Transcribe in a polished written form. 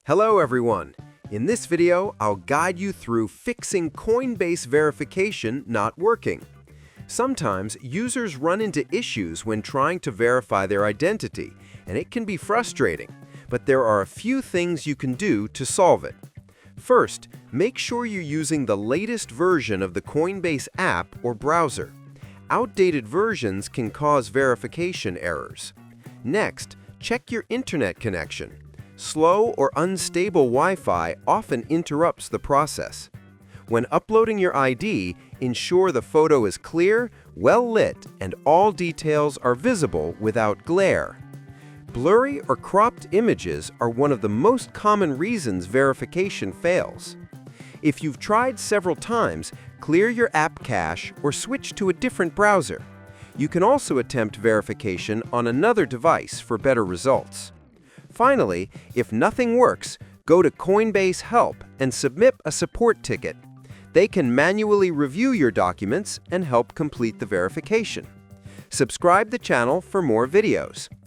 Hello everyone! In this video, I'll guide you through fixing Coinbase verification not working. Sometimes users run into issues when trying to verify their identity, and it can be frustrating, but there are a few things you can do to solve it. First, make sure you're using the latest version of the Coinbase app or browser. Outdated versions can cause verification errors. Next, check your internet connection. Slow or unstable Wi-Fi often interrupts the process. When uploading your ID, ensure the photo is clear, well lit, and all details are visible without glare. Blurry or cropped images are one of the most common reasons verification fails. If you've tried several times, clear your app cache or switch to a different browser. You can also attempt verification on another device for better results. Finally, if nothing works, go to Coinbase Help and submit a support ticket. They can manually review your documents and help complete the verification. Subscribe the channel for more videos.